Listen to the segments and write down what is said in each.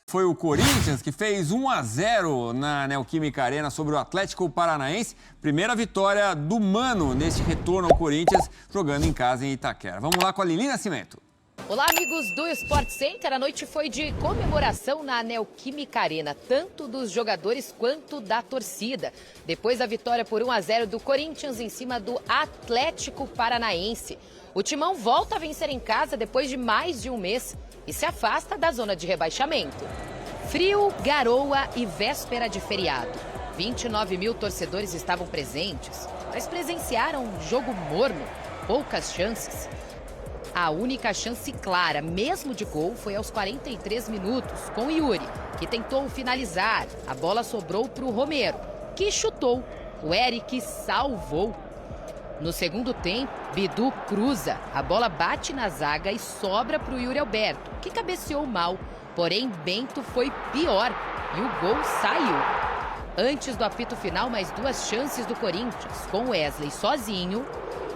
Foi o Corinthians que fez 1-0 na Neoquímica Arena sobre o Atlético Paranaense. Primeira vitória do Mano neste retorno ao Corinthians, jogando em casa em Itaquera. Vamos lá com a Lili Nascimento. Olá, amigos do Sport Center. A noite foi de comemoração na Neoquímica Arena, tanto dos jogadores quanto da torcida. Depois da vitória por 1-0 do Corinthians em cima do Atlético Paranaense. O Timão volta a vencer em casa depois de mais de um mês e se afasta da zona de rebaixamento. Frio, garoa e véspera de feriado. 29 mil torcedores estavam presentes, mas presenciaram um jogo morno, poucas chances. A única chance clara, mesmo de gol, foi aos 43 minutos, com Yuri, que tentou finalizar. A bola sobrou para o Romero, que chutou. O Eric salvou. No segundo tempo, Bidu cruza. A bola bate na zaga e sobra para o Yuri Alberto, que cabeceou mal. Porém, Bento foi pior e o gol saiu. Antes do apito final, mais duas chances do Corinthians, com Wesley sozinho.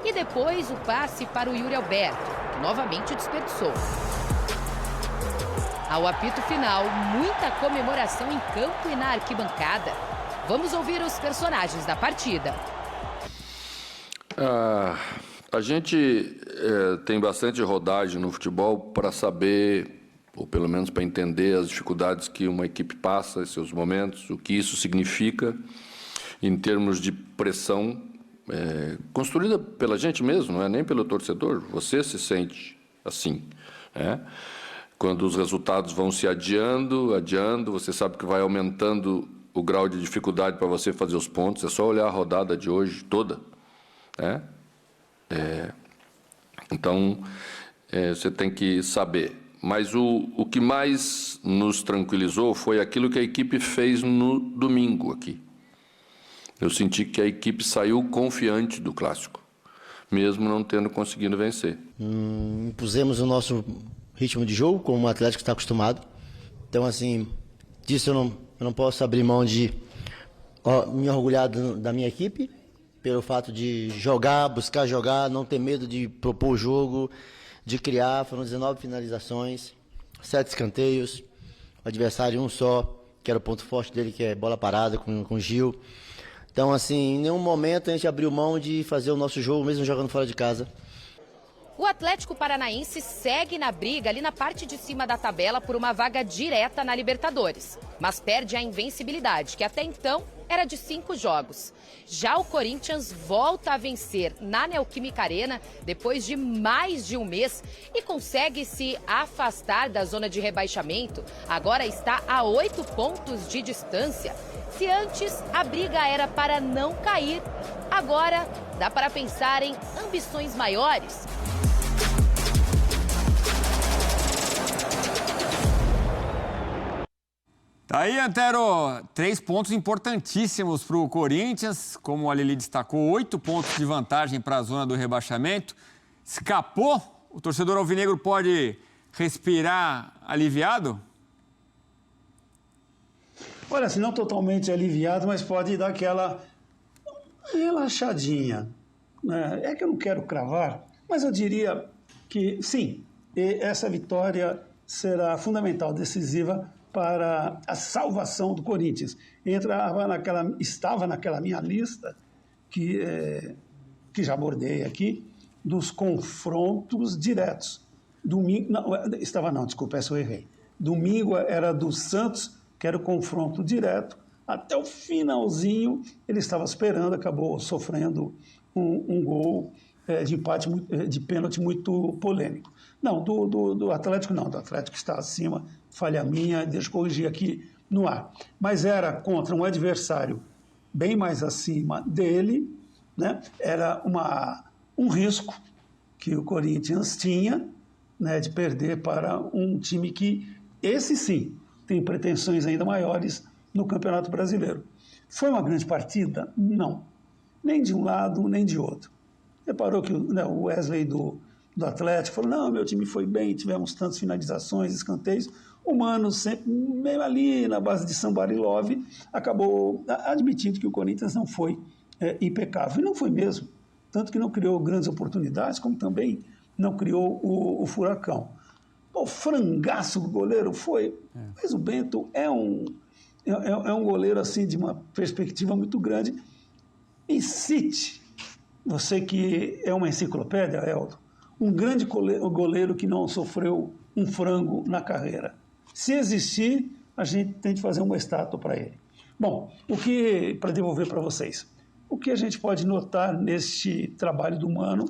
E depois o passe para o Yuri Alberto, que novamente desperdiçou. Ao apito final, muita comemoração em campo e na arquibancada. Vamos ouvir os personagens da partida. A gente tem bastante rodagem no futebol para saber, ou pelo menos para entender as dificuldades que uma equipe passa, seus momentos, o que isso significa em termos de pressão construída pela gente mesmo, não é nem pelo torcedor. Você se sente assim, né? Quando os resultados vão se adiando, você sabe que vai aumentando o grau de dificuldade para você fazer os pontos. É só olhar a rodada de hoje toda. Então, você tem que saber. Mas o que mais nos tranquilizou foi aquilo que a equipe fez no domingo aqui. Eu senti que a equipe saiu confiante do clássico, mesmo não tendo conseguido vencer. Impusemos o nosso ritmo de jogo, como o Atlético está acostumado. Então, assim, disso eu não posso abrir mão de me orgulhar da minha equipe, pelo fato de jogar, buscar jogar, não ter medo de propor o jogo, de criar. Foram 19 finalizações, 7 escanteios, o adversário um só, que era o ponto forte dele, que é bola parada com o Gil. Então, assim, em nenhum momento a gente abriu mão de fazer o nosso jogo, mesmo jogando fora de casa. O Atlético Paranaense segue na briga ali na parte de cima da tabela por uma vaga direta na Libertadores, mas perde a invencibilidade, que até então era de 5 jogos. Já o Corinthians volta a vencer na Neoquímica Arena depois de mais de um mês e consegue se afastar da zona de rebaixamento. Agora está a 8 pontos de distância. Se antes a briga era para não cair, agora dá para pensar em ambições maiores. Tá aí, Antero, 3 pontos importantíssimos para o Corinthians. Como a Lili destacou, 8 pontos de vantagem para a zona do rebaixamento. Escapou? O torcedor alvinegro pode respirar aliviado? Olha, assim, não totalmente aliviado, mas pode dar aquela relaxadinha, né? É que eu não quero cravar, mas eu diria que sim, essa vitória será fundamental, decisiva para a salvação do Corinthians. Estava naquela minha lista que já abordei aqui, dos confrontos diretos. Domingo, desculpa, essa eu errei. Domingo era do Santos, que era o confronto direto. Até o finalzinho, ele estava esperando, acabou sofrendo um gol de empate, de pênalti muito polêmico. Não, do Atlético não, do Atlético está acima, falha minha, deixa eu corrigir aqui no ar. Mas era contra um adversário bem mais acima dele, né? Era um risco que o Corinthians tinha, né, de perder para um time que, esse sim, tem pretensões ainda maiores no Campeonato Brasileiro. Foi uma grande partida? Não. Nem de um lado, nem de outro. Reparou que o Wesley do Atlético falou, não, meu time foi bem, tivemos tantas finalizações, escanteios. O Mano, sempre meio ali na base de Somebody Love, acabou admitindo que o Corinthians não foi impecável. E não foi mesmo. Tanto que não criou grandes oportunidades, como também não criou o Furacão. o frangaço do goleiro foi. Mas o Bento é um goleiro assim de uma perspectiva muito grande. E cite, você que é uma enciclopédia, Elton, um grande goleiro que não sofreu um frango na carreira. Se existir, a gente tem de fazer uma estátua para ele. Bom, para devolver para vocês, o que a gente pode notar neste trabalho do Mano,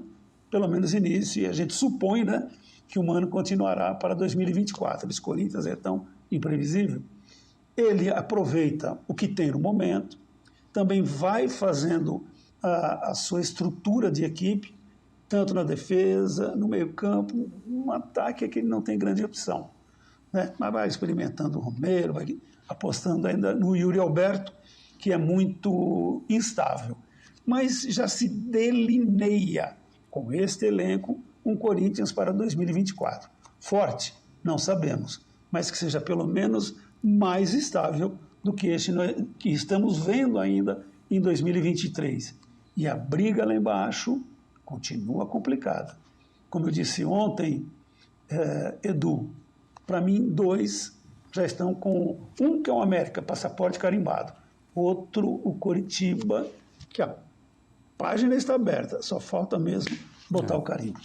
pelo menos início, e a gente supõe, né, que o Mano continuará para 2024. Esse Corinthians é tão imprevisível. Ele aproveita o que tem no momento, também vai fazendo a sua estrutura de equipe, tanto na defesa, no meio-campo, um ataque é que ele não tem grande opção, né? Mas vai experimentando o Romero, vai apostando ainda no Yuri Alberto, que é muito instável. Mas já se delineia com este elenco um Corinthians para 2024. Forte, não sabemos, mas que seja pelo menos mais estável do que este que estamos vendo ainda em 2023. E a briga lá embaixo continua complicada. Como eu disse ontem, Edu, para mim, 2 já estão com... Um que é o América, passaporte carimbado. Outro, o Coritiba, que a página está aberta, só falta mesmo botar o carimbo.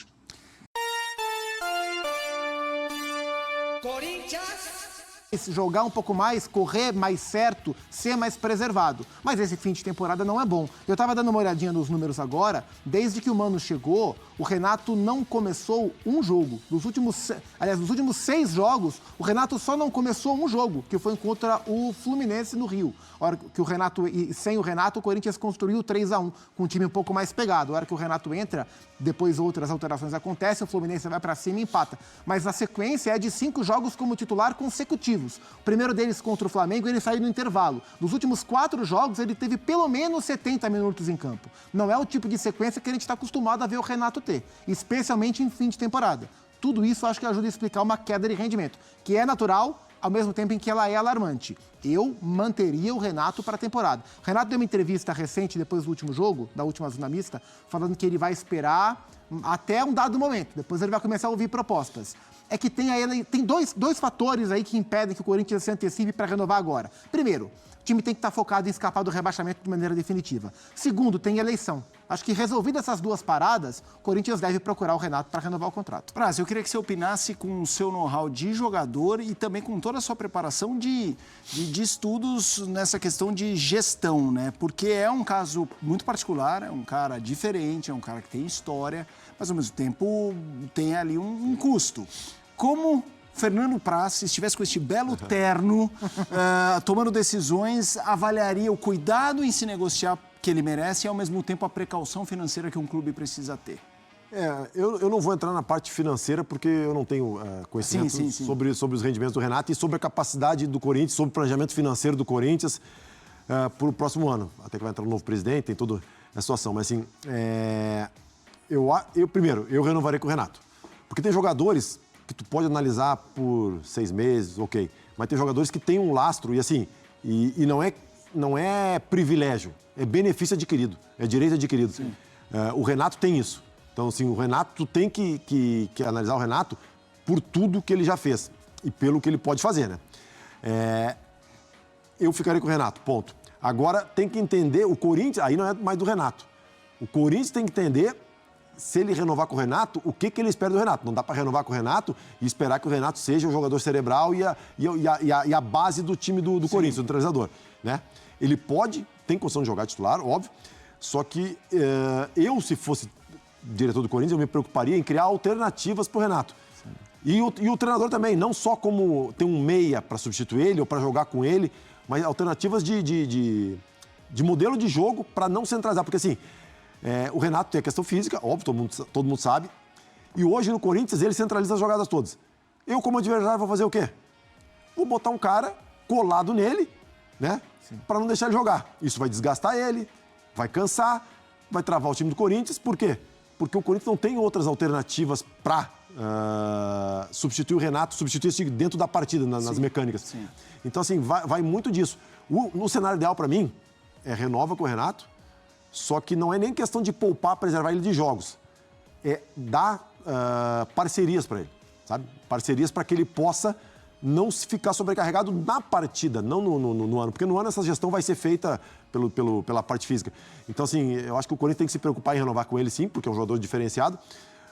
Jogar um pouco mais, correr mais certo, ser mais preservado. Mas esse fim de temporada não é bom. Eu estava dando uma olhadinha nos números agora. Desde que o Mano chegou, o Renato não começou um jogo. Nos últimos 6 jogos, o Renato só não começou um jogo, que foi contra o Fluminense no Rio. A hora que o Renato, sem o Renato, o Corinthians construiu 3-1, com um time um pouco mais pegado. A hora que o Renato entra, depois outras alterações acontecem, o Fluminense vai para cima e empata. Mas a sequência é de 5 jogos como titular consecutivos. O primeiro deles contra o Flamengo, ele saiu no intervalo. Nos últimos 4 jogos, ele teve pelo menos 70 minutos em campo. Não é o tipo de sequência que a gente está acostumado a ver o Renato ter, especialmente em fim de temporada. Tudo isso acho que ajuda a explicar uma queda de rendimento, que é natural, ao mesmo tempo em que ela é alarmante. Eu manteria o Renato para a temporada. O Renato deu uma entrevista recente, depois do último jogo, da última Zona Mista, falando que ele vai esperar até um dado momento. Depois ele vai começar a ouvir propostas. É que tem dois fatores aí que impedem que o Corinthians se antecipe para renovar agora. Primeiro, o time tem que estar focado em escapar do rebaixamento de maneira definitiva. Segundo, tem eleição. Acho que resolvidas essas 2 paradas, o Corinthians deve procurar o Renato para renovar o contrato. Praz, eu queria que você opinasse com o seu know-how de jogador e também com toda a sua preparação de estudos nessa questão de gestão, né? Porque é um caso muito particular, é um cara diferente, é um cara que tem história, mas ao mesmo tempo tem ali um custo. Como Fernando Praz, se estivesse com este belo terno, tomando decisões, avaliaria o cuidado em se negociar que ele merece e, ao mesmo tempo, a precaução financeira que um clube precisa ter? Eu não vou entrar na parte financeira porque eu não tenho conhecimento sim. sobre os rendimentos do Renato e sobre a capacidade do Corinthians, sobre o planejamento financeiro do Corinthians para o próximo ano. Até que vai entrar um novo presidente, tem toda a situação. Mas, assim, primeiro, eu renovarei com o Renato. Porque tem jogadores que tu pode analisar por 6 meses, ok. Mas tem jogadores que têm um lastro e, assim, e não é privilégio, é benefício adquirido, é direito adquirido. O Renato tem isso. Então, assim, o Renato, tu tem que analisar o Renato por tudo que ele já fez e pelo que ele pode fazer, né? Eu ficarei com o Renato, ponto. Agora, tem que entender, o Corinthians, aí não é mais do Renato. O Corinthians tem que entender, se ele renovar com o Renato, o que ele espera do Renato. Não dá para renovar com o Renato e esperar que o Renato seja o jogador cerebral e a base do time do Corinthians, do treinador, né? Ele tem condição de jogar titular, óbvio, só que eu, se fosse diretor do Corinthians, eu me preocuparia em criar alternativas para o Renato. E o treinador também, não só como ter um meia para substituir ele ou para jogar com ele, mas alternativas de modelo de jogo para não centralizar. Porque, assim, o Renato tem a questão física, óbvio, todo mundo sabe. E hoje no Corinthians ele centraliza as jogadas todas. Eu, como adversário, vou fazer o quê? Vou botar um cara colado nele, né? Para não deixar ele jogar. Isso vai desgastar ele, vai cansar, vai travar o time do Corinthians. Por quê? Porque o Corinthians não tem outras alternativas para substituir o Renato, substituir esse dentro da partida, nas mecânicas. Sim. Então, assim, vai muito disso. No cenário ideal para mim, renova com o Renato, só que não é nem questão de poupar, preservar ele de jogos. É dar parcerias para ele. sabe? Parcerias para que ele possa não ficar sobrecarregado na partida, não no ano. Porque no ano essa gestão vai ser feita pela parte física. Então, assim, eu acho que o Corinthians tem que se preocupar em renovar com ele, sim, porque é um jogador diferenciado.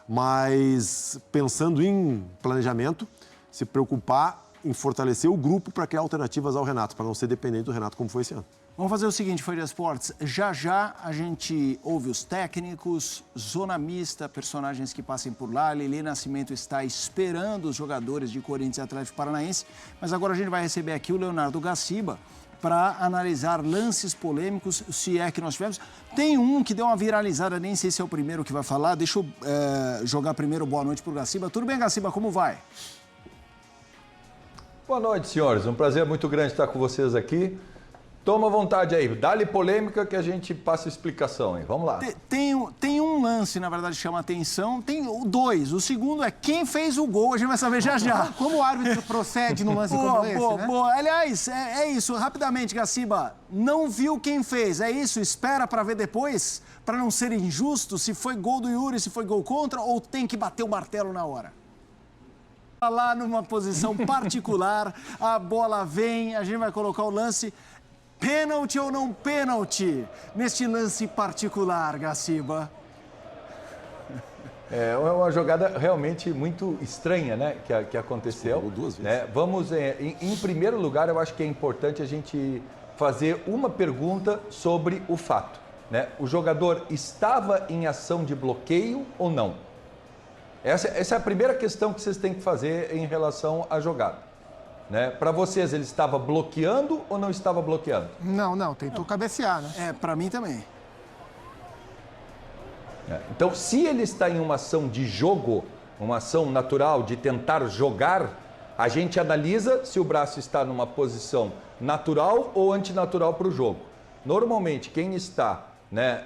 Mas, pensando em planejamento, se preocupar em fortalecer o grupo para criar alternativas ao Renato, para não ser dependente do Renato como foi esse ano. Vamos fazer o seguinte, Folha Esportes. Já a gente ouve os técnicos, zona mista, personagens que passem por lá. Lelê Nascimento está esperando os jogadores de Corinthians e Atlético Paranaense. Mas agora a gente vai receber aqui o Leonardo Gaciba para analisar lances polêmicos, se é que nós tivemos. Tem um que deu uma viralizada, nem sei se é o primeiro que vai falar. Deixa eu jogar primeiro boa noite para o Gaciba. Tudo bem, Gaciba? Como vai? Boa noite, senhores. Um prazer muito grande estar com vocês aqui. Toma vontade aí, dá-lhe polêmica que a gente passa explicação, hein? Vamos lá. Tem um lance, na verdade, que chama atenção. Tem dois. O segundo é quem fez o gol, a gente vai saber já. Como o árbitro procede num lance como esse, né? Boa. Aliás, é isso. Rapidamente, Gaciba, não viu quem fez. É isso? Espera para ver depois? Para não ser injusto? Se foi gol do Yuri, se foi gol contra, ou tem que bater o martelo na hora? Lá numa posição particular, a bola vem, a gente vai colocar o lance... Pênalti ou não pênalti neste lance particular, Gaciba? É uma jogada realmente muito estranha, né, que aconteceu. Duas vezes. Né? Vamos, em primeiro lugar, eu acho que é importante a gente fazer uma pergunta sobre o fato. Né? O jogador estava em ação de bloqueio ou não? Essa é a primeira questão que vocês têm que fazer em relação à jogada. Né? Para vocês, ele estava bloqueando ou não estava bloqueando? Não, tentou cabecear, né? Para mim também. Então, se ele está em uma ação de jogo, uma ação natural de tentar jogar, a gente analisa se o braço está numa posição natural ou antinatural para o jogo. Normalmente, quem está, né,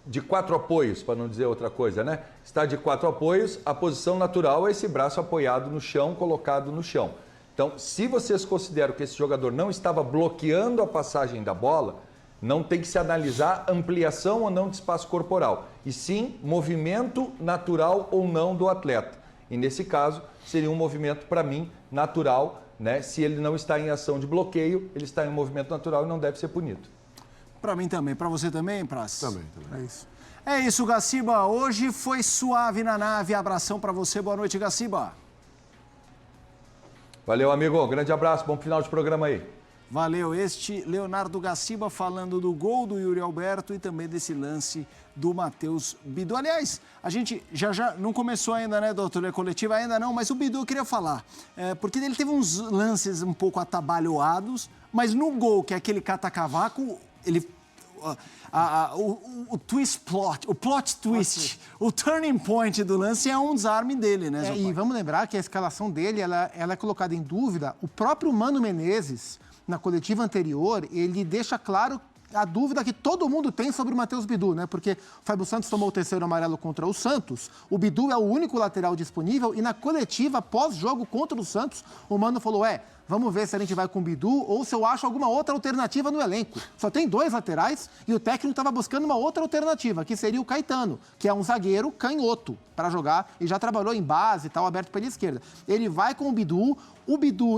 de 4 apoios, para não dizer outra coisa, né? Está de 4 apoios, a posição natural é esse braço apoiado no chão, colocado no chão. Então, se vocês consideram que esse jogador não estava bloqueando a passagem da bola, não tem que se analisar ampliação ou não de espaço corporal, e sim movimento natural ou não do atleta. E nesse caso, seria um movimento, para mim, natural, né? Se ele não está em ação de bloqueio, ele está em um movimento natural e não deve ser punido. Para mim também. Para você também, Praz? Também. É isso, Gaciba. Hoje foi suave na nave. Abração para você. Boa noite, Gaciba. Valeu, amigo. Grande abraço. Bom final de programa aí. Valeu. Este Leonardo Gaciba falando do gol do Yuri Alberto e também desse lance do Matheus Bidu. Aliás, a gente já não começou ainda, né, doutor? Coletiva ainda não, mas o Bidu eu queria falar. Porque ele teve uns lances um pouco atabalhoados, mas no gol, que é aquele cata-cavaco, ele... o plot twist, o turning point do lance é um desarme dele, né, E vamos lembrar que a escalação dele, ela é colocada em dúvida. O próprio Mano Menezes, na coletiva anterior, ele deixa claro a dúvida que todo mundo tem sobre o Matheus Bidu, né? Porque o Fábio Santos tomou o 3º amarelo contra o Santos, o Bidu é o único lateral disponível e na coletiva, pós-jogo contra o Santos, o Mano falou, vamos ver se a gente vai com o Bidu ou se eu acho alguma outra alternativa no elenco. Só tem 2 laterais e o técnico estava buscando uma outra alternativa, que seria o Caetano, que é um zagueiro canhoto para jogar e já trabalhou em base e tal, aberto pela esquerda. Ele vai com o Bidu,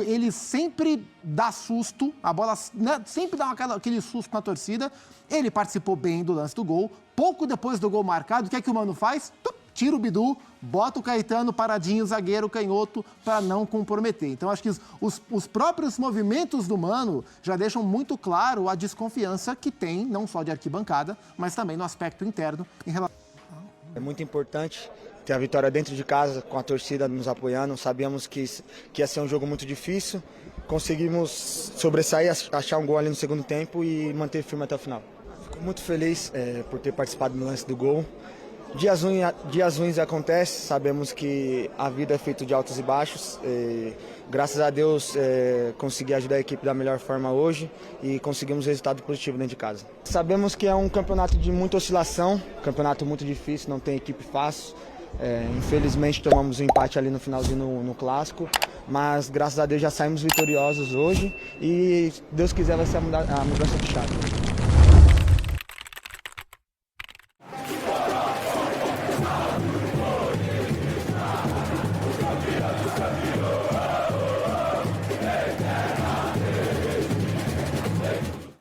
ele sempre dá susto, a bola, né, sempre dá aquele susto na torcida. Ele participou bem do lance do gol. Pouco depois do gol marcado, o que é que o Mano faz? Tira o Bidu, bota o Caetano paradinho, zagueiro canhoto, para não comprometer. Então, acho que os próprios movimentos do Mano já deixam muito claro a desconfiança que tem, não só de arquibancada, mas também no aspecto interno em relação... É muito importante ter a vitória dentro de casa, com a torcida nos apoiando. Sabíamos que ia ser um jogo muito difícil. Conseguimos sobressair, achar um gol ali no segundo tempo e manter firme até o final. Fico muito feliz por ter participado do lance do gol. Dias ruins acontecem, sabemos que a vida é feita de altos e baixos. Graças a Deus consegui ajudar a equipe da melhor forma hoje e conseguimos resultado positivo dentro de casa. Sabemos que é um campeonato de muita oscilação, campeonato muito difícil, não tem equipe fácil. Infelizmente tomamos um empate ali no finalzinho no clássico, mas graças a Deus já saímos vitoriosos hoje e Deus quiser vai ser a mudança de chave.